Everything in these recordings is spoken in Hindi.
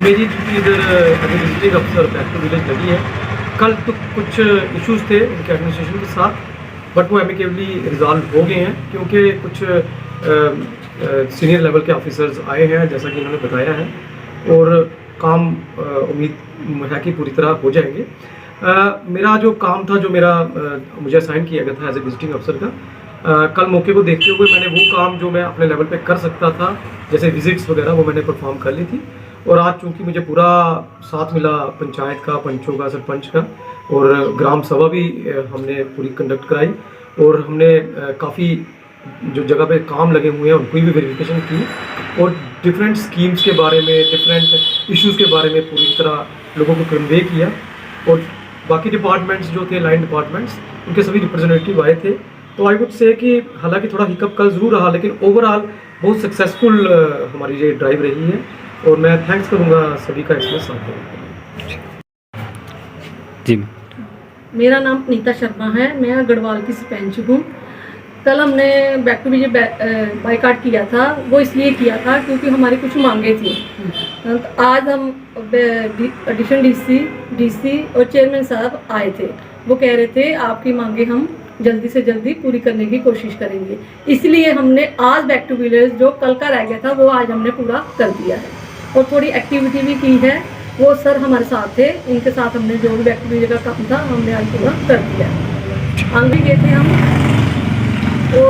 मेरी ड्यूटी इधर एज विजिटिंग अफसर बैक टू विलेज लगी है। कल तो कुछ इश्यूज थे उनके एडमिनिस्ट्रेशन के साथ, बट वो एमिकेबली रिजॉल्व हो गए हैं क्योंकि कुछ सीनियर लेवल के ऑफिसर्स आए हैं जैसा कि इन्होंने बताया है, और काम उम्मीद है कि पूरी तरह हो जाएंगे। मेरा जो काम था, जो मुझे असाइन किया गया था एज ए विजिटिंग अफसर का, कल मौके को देखते हुए मैंने वो काम जो मैं अपने लेवल पे कर सकता था, जैसे विजिट्स वगैरह, वो मैंने परफॉर्म कर ली थी। और आज चूँकि मुझे पूरा साथ मिला पंचायत का, पंचों का, सरपंच का, और ग्राम सभा भी हमने पूरी कंडक्ट कराई, और हमने काफ़ी जो जगह पे काम लगे हुए हैं उनको भी वेरिफिकेशन की, और डिफरेंट स्कीम्स के बारे में, डिफरेंट इश्यूज़ के बारे में पूरी तरह लोगों को कन्वे किया। और बाकी डिपार्टमेंट्स जो थे, लाइन डिपार्टमेंट्स, उनके सभी रिप्रेजेंटेटिव आए थे। तो आई वुड से कि हालांकि थोड़ा हिकअप कल ज़रूर रहा, लेकिन ओवरऑल बहुत सक्सेसफुल हमारी ये ड्राइव रही है, और मैं थैंक्स करूंगा सभी का इसमें साथ देने। जी, मेरा नाम नीता शर्मा है, मैं गढ़वाल की सरपंच हूँ। कल हमने बैक टू विलेज बाइकाट किया था, वो इसलिए किया था क्योंकि हमारी कुछ मांगे थी। तो आज हम एडिशनल डीसी और चेयरमैन साहब आए थे, वो कह रहे थे आपकी मांगे हम जल्दी से जल्दी पूरी करने की कोशिश करेंगे, इसलिए हमने आज बैक टू विलेज जो कल का रह गया था वो आज हमने पूरा कर दिया है। और थोड़ी एक्टिविटी भी की है, वो सर हमारे साथ थे, इनके साथ हमने जो भी बैक टू विलेज का काम था हमने आज पूरा कर दिया है। आगे गए थे हम, तो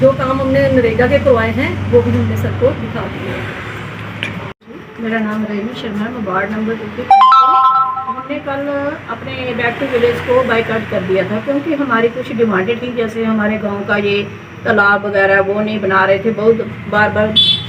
जो काम हमने नरेगा के करवाए हैं वो भी हमने सर को दिखा दिए। मेरा नाम रेणु शर्मा है, मैं वार्ड नंबर 2 हमने कल अपने बैक टू विलेज को बाइकाट कर दिया था क्योंकि हमारी कुछ डिमांडें थी, जैसे हमारे गांव का ये तालाब वगैरह वो नहीं बना रहे थे। बहुत बार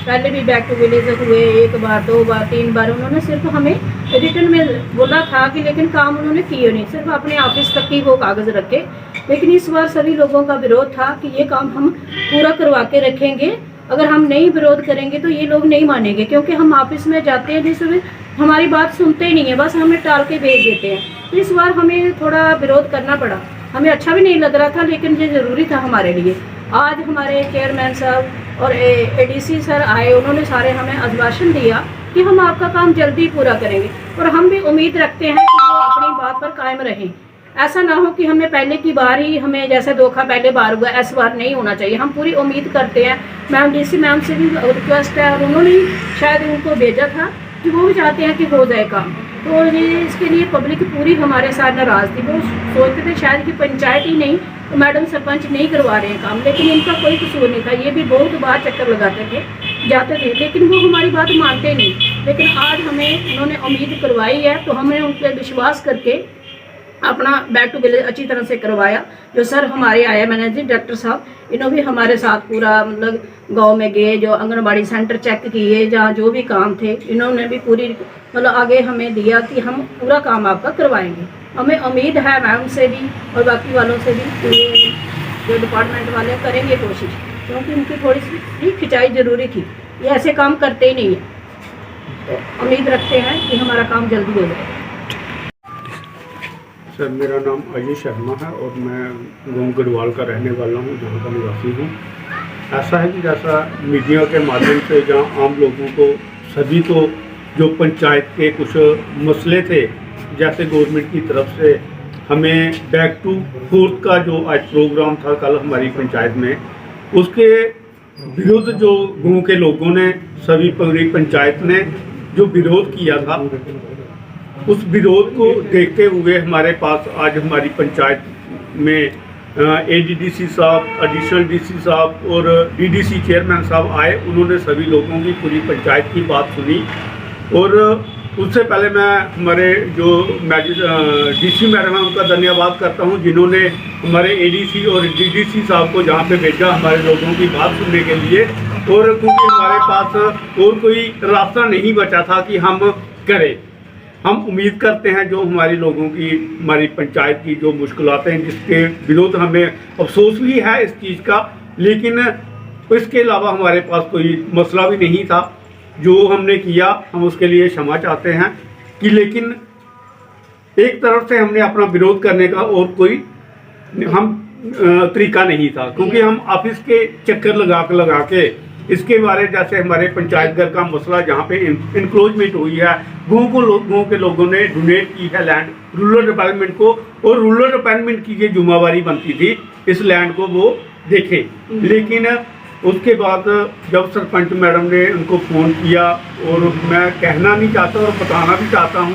पहले भी बैक टू विलेज हुए, 1 बार 2 बार 3 बार, उन्होंने सिर्फ हमें रिटर्न में बोला था कि, लेकिन काम उन्होंने किए नहीं, सिर्फ अपने ऑफिस तक ही वो कागज़ रखे। लेकिन इस बार सभी लोगों का विरोध था कि ये काम हम पूरा करवा के रखेंगे, अगर हम नहीं विरोध करेंगे तो ये लोग नहीं मानेंगे, क्योंकि हम ऑफिस में जाते हैं जिसमें हमारी बात सुनते ही नहीं है, बस हमें टाल के भेज देते हैं। तो इस बार हमें थोड़ा विरोध करना पड़ा, हमें अच्छा भी नहीं लग रहा था, लेकिन ये ज़रूरी था हमारे लिए। आज हमारे चेयरमैन साहब और एडीसी सर आए, उन्होंने सारे हमें आश्वासन दिया कि हम आपका काम जल्दी पूरा करेंगे, और हम भी उम्मीद रखते हैं कि वो अपनी बात पर कायम रहें। ऐसा ना हो कि हमें पहले की बार ही हमें जैसे धोखा पहले बार हुआ, इस बार नहीं होना चाहिए। हम पूरी उम्मीद करते हैं, मैम डीसी मैम से भी रिक्वेस्ट है, और उन्होंने ही शायद उनको भेजा था कि वो भी चाहते हैं कि हो जाए काम। तो ये इसके लिए पब्लिक पूरी हमारे साथ नाराज़ थी, वो सोचते थे शायद कि पंचायत ही नहीं, तो मैडम सरपंच नहीं करवा रहे हैं काम, लेकिन इनका कोई कसूर नहीं था। ये भी बहुत बार चक्कर लगाते थे, जाते थे, लेकिन वो हमारी बात मानते नहीं। लेकिन आज हमें उन्होंने उम्मीद करवाई है, तो हमने उन पर विश्वास करके अपना बैक टू विलेज अच्छी तरह से करवाया। जो सर हमारे आए मैनेजर डायरेक्टर साहब, इन्होंने भी हमारे साथ पूरा मतलब गांव में गए, जो आंगनबाड़ी सेंटर चेक किए, जहाँ जो भी काम थे इन्होंने भी पूरी मतलब आगे हमें दिया कि हम पूरा काम आपका करवाएंगे। हमें उम्मीद है मैम से भी और बाकी वालों से भी, ये जो डिपार्टमेंट वाले करेंगे कोशिश, क्योंकि उनकी थोड़ी सी खिंचाई ज़रूरी थी, ये ऐसे काम करते ही नहीं है। तो उम्मीद रखते हैं कि हमारा काम जल्दी हो जाए। सर, मेरा नाम अजय शर्मा है और मैं गाँव गढ़वाल का रहने वाला हूँ, जहाँ का निवासी हूँ। ऐसा है कि जैसा मीडिया के माध्यम से जहाँ आम लोगों को सभी को जो पंचायत के कुछ मसले थे, जैसे गवर्नमेंट की तरफ से हमें बैक टू फोर्थ का जो आज प्रोग्राम था कल हमारी पंचायत में, उसके विरुद्ध जो गाँव के लोगों ने, सभी पूरी पंचायत ने जो विरोध किया था, उस विरोध को देखते हुए हमारे पास आज हमारी पंचायत में एडीडीसी साहब, एडिशनल डीसी साहब और डीडीसी चेयरमैन साहब आए। उन्होंने सभी लोगों की, पूरी पंचायत की बात सुनी। और उससे पहले मैं हमारे जो डीसी मैडम है उनका धन्यवाद करता हूं, जिन्होंने हमारे एडीसी और डीडीसी साहब को जहां पे भेजा हमारे लोगों की बात सुनने के लिए। और क्योंकि हमारे पास और कोई रास्ता नहीं बचा था कि हम करें, हम उम्मीद करते हैं जो हमारे लोगों की, हमारी पंचायत की जो मुश्किलातें हैं, जिसके विरोध हमें अफसोस भी है इस चीज़ का, लेकिन इसके अलावा हमारे पास कोई मसला भी नहीं था। जो हमने किया हम उसके लिए क्षमा चाहते हैं कि, लेकिन एक तरफ से हमने अपना विरोध करने का और कोई तरीका नहीं था, क्योंकि हम ऑफिस के चक्कर लगा के इसके बारे जैसे हमारे पंचायत घर का मसला जहाँ पे इंक्लोजमेंट हुई है, गाँव के लोगों ने डोनेट की है लैंड रूरल डेवलपमेंट को, और रूरल डेवलपमेंट की ये जिम्मेवारी बनती थी इस लैंड को वो देखे। लेकिन उसके बाद जब सरपंच मैडम ने उनको फ़ोन किया, और मैं कहना नहीं चाहता और बताना भी चाहता हूँ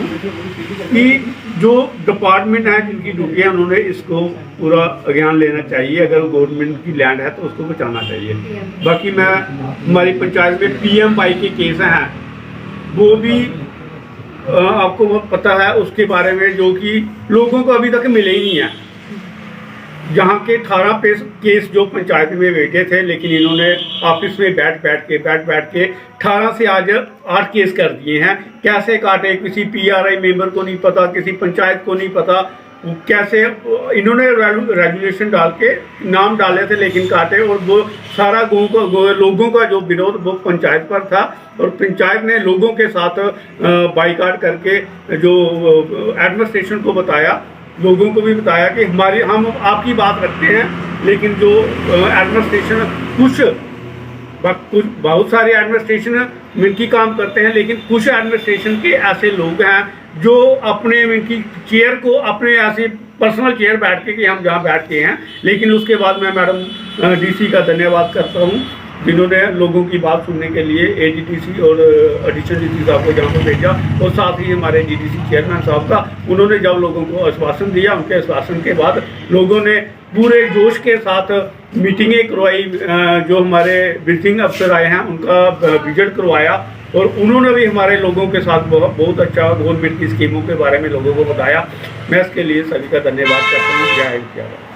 कि जो डिपार्टमेंट है जिनकी ड्यूटी है उन्होंने इसको पूरा ज्ञान लेना चाहिए। अगर गवर्नमेंट की लैंड है तो उसको बचाना चाहिए। बाकी मैं हमारी पंचायत में PMY के केस हैं, वो भी आपको बहुत पता है उसके बारे में, जो कि लोगों को अभी तक मिले ही नहीं है। जहाँ के 18 केस जो पंचायत में बैठे थे, लेकिन इन्होंने ऑफिस में बैठ बैठ के 18 से आज 8 केस कर दिए हैं। कैसे काटे, किसी PRI मेंबर को नहीं पता, किसी पंचायत को नहीं पता, कैसे इन्होंने रेजुलेशन डाल के नाम डाले थे लेकिन काटे। और वो सारा लोगों का जो विरोध वो पंचायत पर था, और पंचायत ने लोगों के साथ बाइकाट करके जो एडमिनिस्ट्रेशन को बताया, लोगों को भी बताया कि हम आपकी बात रखते हैं, लेकिन जो एडमिनिस्ट्रेशन बहुत सारे एडमिनिस्ट्रेशन मिनकी काम करते हैं, लेकिन कुछ एडमिनिस्ट्रेशन के ऐसे लोग हैं जो अपने मिनकी चेयर को अपने ऐसे पर्सनल चेयर बैठ के कि हम जहाँ बैठते हैं। लेकिन उसके बाद मैं मैडम DC का धन्यवाद करता हूँ जिन्होंने लोगों की बात सुनने के लिए AGDC और एडिशनल DC साहब को जहाँ पर भेजा, और साथ ही हमारे GDC चेयरमैन साहब का, उन्होंने जब लोगों को आश्वासन दिया, उनके आश्वासन के बाद लोगों ने पूरे जोश के साथ मीटिंगें करवाई। जो हमारे विजिटिंग अफसर आए हैं उनका विजिट करवाया, और उन्होंने भी हमारे लोगों के साथ बहुत अच्छा गवर्नमेंट की स्कीमों के बारे में लोगों को बताया। मैं इसके लिए सभी का धन्यवाद करता हूँ। जय हिंद।